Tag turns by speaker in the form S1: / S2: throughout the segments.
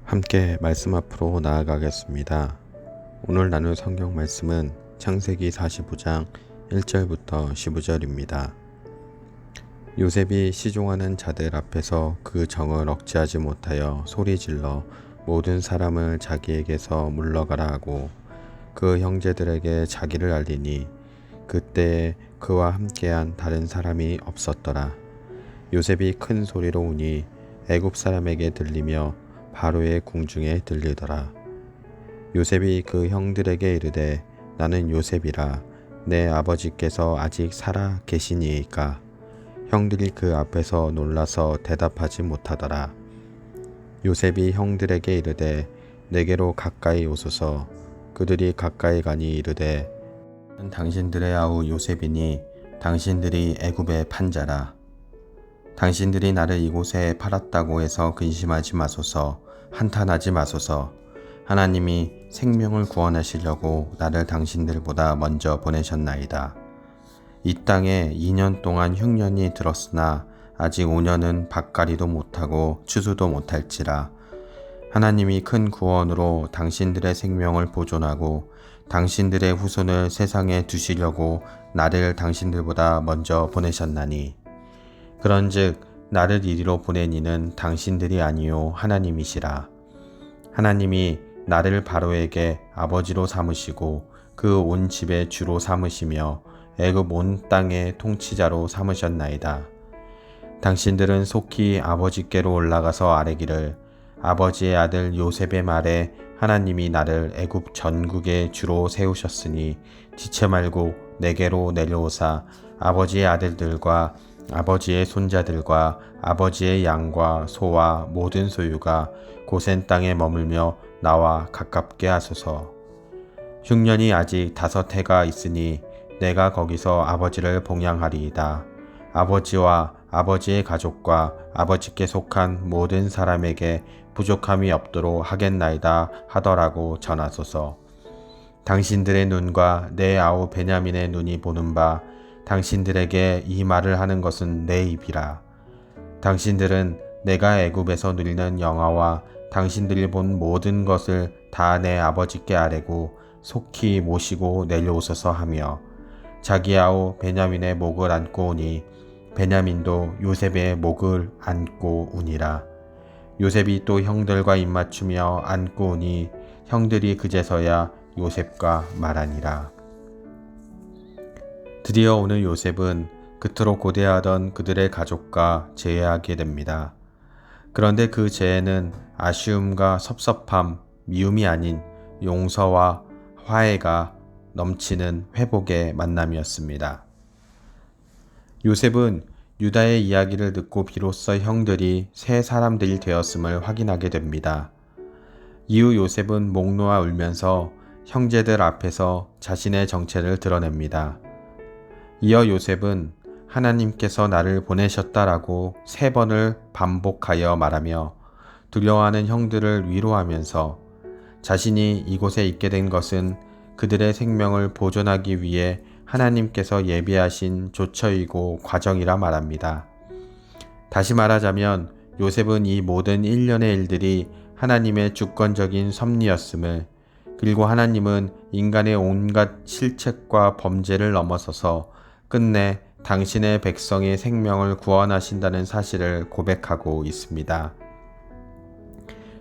S1: 함께 말씀 앞으로 나아가겠습니다. 오늘 나눌 성경 말씀은 창세기 45장 1절부터 15절입니다. 요셉이 시종하는 자들 앞에서 그 정을 억제하지 못하여 소리질러 모든 사람을 자기에게서 물러가라 하고 그 형제들에게 자기를 알리니 그때에 그와 함께한 다른 사람이 없었더라. 요셉이 큰 소리로 우니 애굽 사람에게 들리며 바로의 궁중에 들리더라. 요셉이 그 형들에게 이르되 나는 요셉이라. 내 아버지께서 아직 살아 계시니이까. 형들이 그 앞에서 놀라서 대답하지 못하더라. 요셉이 형들에게 이르되 내게로 가까이 오소서. 그들이 가까이 가니 이르되 당신들의 아우 요셉이니 당신들이 애굽의 판자라. 당신들이 나를 이곳에 팔았다고 해서 근심하지 마소서. 한탄하지 마소서. 하나님이 생명을 구원하시려고 나를 당신들보다 먼저 보내셨나이다. 이 땅에 2년 동안 흉년이 들었으나 아직 5년은 밭갈이도 못하고 추수도 못할지라. 하나님이 큰 구원으로 당신들의 생명을 보존하고 당신들의 후손을 세상에 두시려고 나를 당신들보다 먼저 보내셨나니 그런즉 나를 이리로 보낸 이는 당신들이 아니요 하나님이시라. 하나님이 나를 바로에게 아버지로 삼으시고 그 온 집의 주로 삼으시며 애굽 온 땅의 통치자로 삼으셨나이다. 당신들은 속히 아버지께로 올라가서 아뢰기를 아버지의 아들 요셉의 말에 하나님이 나를 애굽 전국의 주로 세우셨으니 지체 말고 내게로 내려오사 아버지의 아들들과 아버지의 손자들과 아버지의 양과 소와 모든 소유가 고센 땅에 머물며 나와 가깝게 하소서. 흉년이 아직 5해가 있으니 내가 거기서 아버지를 봉양하리이다. 아버지와 아버지의 가족과 아버지께 속한 모든 사람에게 부족함이 없도록 하겠나이다 하더라고 전하소서. 당신들의 눈과 내 아우 베냐민의 눈이 보는 바 당신들에게 이 말을 하는 것은 내 입이라. 당신들은 내가 애굽에서 누리는 영화와 당신들이 본 모든 것을 다 내 아버지께 아뢰고 속히 모시고 내려오소서 하며 자기 아우 베냐민의 목을 안고 오니 베냐민도 요셉의 목을 안고 우니라. 요셉이 또 형들과 입맞추며 안고 오니 형들이 그제서야 요셉과 말하니라. 드디어 오늘 요셉은 그토록 고대하던 그들의 가족과 재회하게 됩니다. 그런데 그 재회는 아쉬움과 섭섭함, 미움이 아닌 용서와 화해가 넘치는 회복의 만남이었습니다. 요셉은 유다의 이야기를 듣고 비로소 형들이 새 사람들이 되었음을 확인하게 됩니다. 이후 요셉은 목 놓아 울면서 형제들 앞에서 자신의 정체를 드러냅니다. 이어 요셉은 하나님께서 나를 보내셨다라고 3번을 반복하여 말하며 두려워하는 형들을 위로하면서 자신이 이곳에 있게 된 것은 그들의 생명을 보존하기 위해 하나님께서 예비하신 조처이고 과정이라 말합니다. 다시 말하자면 요셉은 이 모든 일련의 일들이 하나님의 주권적인 섭리였음을, 그리고 하나님은 인간의 온갖 실책과 범죄를 넘어서서 끝내 당신의 백성의 생명을 구원하신다는 사실을 고백하고 있습니다.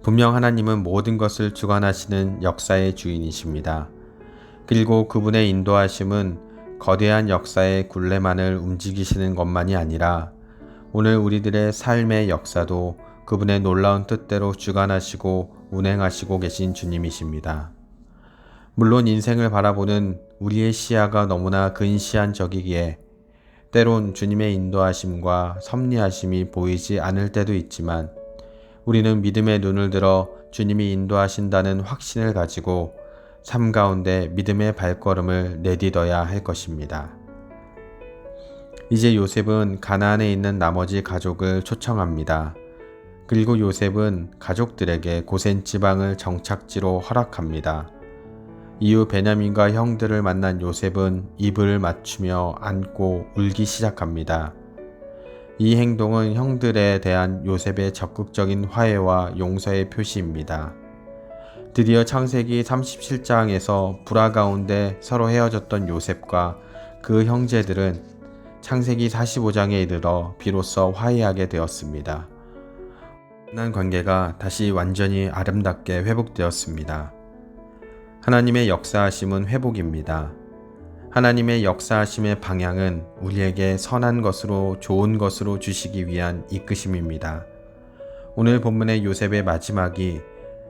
S1: 분명 하나님은 모든 것을 주관하시는 역사의 주인이십니다. 그리고 그분의 인도하심은 거대한 역사의 굴레만을 움직이시는 것만이 아니라 오늘 우리들의 삶의 역사도 그분의 놀라운 뜻대로 주관하시고 운행하시고 계신 주님이십니다. 물론 인생을 바라보는 우리의 시야가 너무나 근시안적이기에 때론 주님의 인도하심과 섭리하심이 보이지 않을 때도 있지만 우리는 믿음의 눈을 들어 주님이 인도하신다는 확신을 가지고 삶 가운데 믿음의 발걸음을 내딛어야 할 것입니다. 이제 요셉은 가나안에 있는 나머지 가족을 초청합니다. 그리고 요셉은 가족들에게 고센 지방을 정착지로 허락합니다. 이후 베냐민과 형들을 만난 요셉은 입을 맞추며 안고 울기 시작합니다. 이 행동은 형들에 대한 요셉의 적극적인 화해와 용서의 표시입니다. 드디어 창세기 37장에서 불화 가운데 서로 헤어졌던 요셉과 그 형제들은 창세기 45장에 이르러 비로소 화해하게 되었습니다. 난 관계가 다시 완전히 아름답게 회복되었습니다. 하나님의 역사하심은 회복입니다. 하나님의 역사하심의 방향은 우리에게 선한 것으로 좋은 것으로 주시기 위한 이끄심입니다. 오늘 본문의 요셉의 마지막이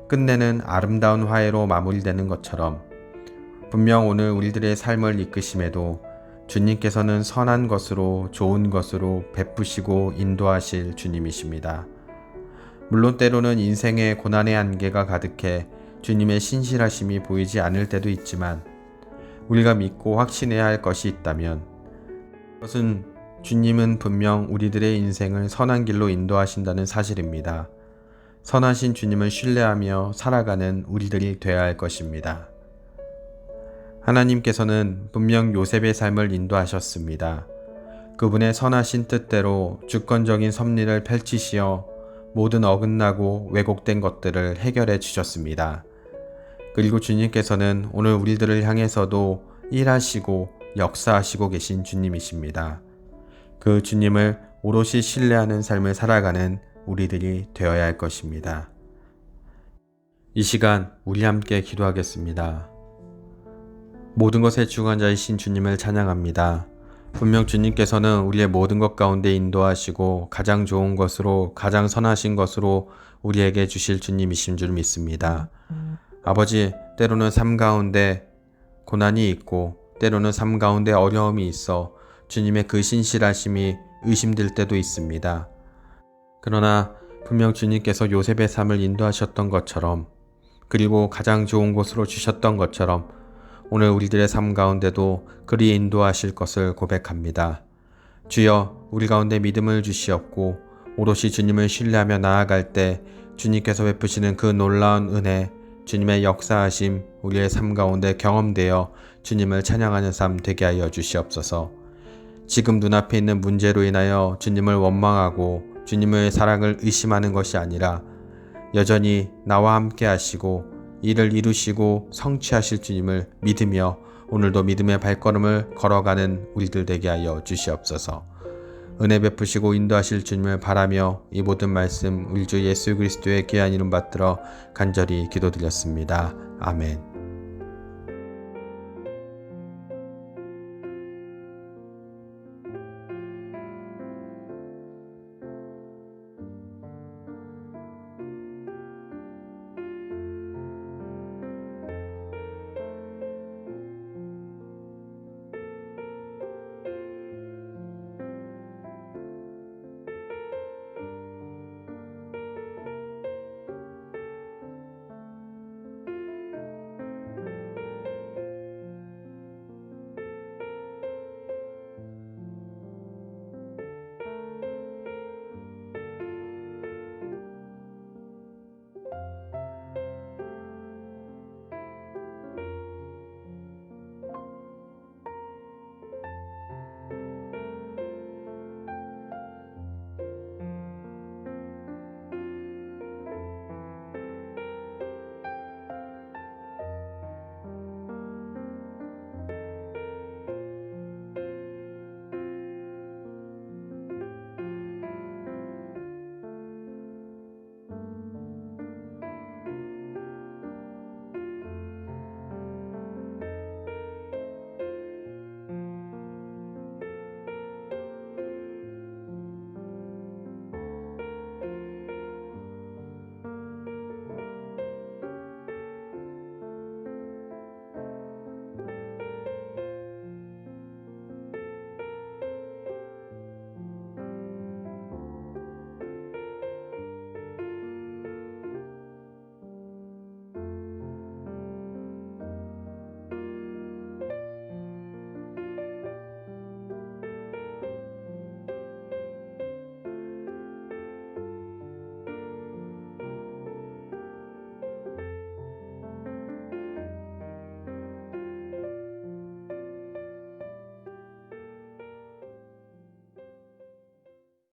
S1: 끝내는 아름다운 화해로 마무리되는 것처럼 분명 오늘 우리들의 삶을 이끄심에도 주님께서는 선한 것으로 좋은 것으로 베푸시고 인도하실 주님이십니다. 물론 때로는 인생의 고난의 안개가 가득해 주님의 신실하심이 보이지 않을 때도 있지만 우리가 믿고 확신해야 할 것이 있다면 그것은 주님은 분명 우리들의 인생을 선한 길로 인도하신다는 사실입니다. 선하신 주님을 신뢰하며 살아가는 우리들이 되어야 할 것입니다. 하나님께서는 분명 요셉의 삶을 인도하셨습니다. 그분의 선하신 뜻대로 주권적인 섭리를 펼치시어 모든 어긋나고 왜곡된 것들을 해결해 주셨습니다. 그리고 주님께서는 오늘 우리들을 향해서도 일하시고 역사하시고 계신 주님이십니다. 그 주님을 오롯이 신뢰하는 삶을 살아가는 우리들이 되어야 할 것입니다. 이 시간 우리 함께 기도하겠습니다. 모든 것의 주관자이신 주님을 찬양합니다. 분명 주님께서는 우리의 모든 것 가운데 인도하시고 가장 좋은 것으로 가장 선하신 것으로 우리에게 주실 주님이신 줄 믿습니다. 아버지, 때로는 삶 가운데 고난이 있고 때로는 삶 가운데 어려움이 있어 주님의 그 신실하심이 의심될 때도 있습니다. 그러나 분명 주님께서 요셉의 삶을 인도하셨던 것처럼 그리고 가장 좋은 곳으로 주셨던 것처럼 오늘 우리들의 삶 가운데도 그리 인도하실 것을 고백합니다. 주여, 우리 가운데 믿음을 주시옵고 오롯이 주님을 신뢰하며 나아갈 때 주님께서 베푸시는 그 놀라운 은혜, 주님의 역사하심 우리의 삶 가운데 경험되어 주님을 찬양하는 삶 되게 하여 주시옵소서. 지금 눈앞에 있는 문제로 인하여 주님을 원망하고 주님의 사랑을 의심하는 것이 아니라 여전히 나와 함께 하시고 일을 이루시고 성취하실 주님을 믿으며 오늘도 믿음의 발걸음을 걸어가는 우리들 되게 하여 주시옵소서. 은혜 베푸시고 인도하실 주님을 바라며 이 모든 말씀 우리 주 예수 그리스도의 귀한 이름 받들어 간절히 기도드렸습니다. 아멘.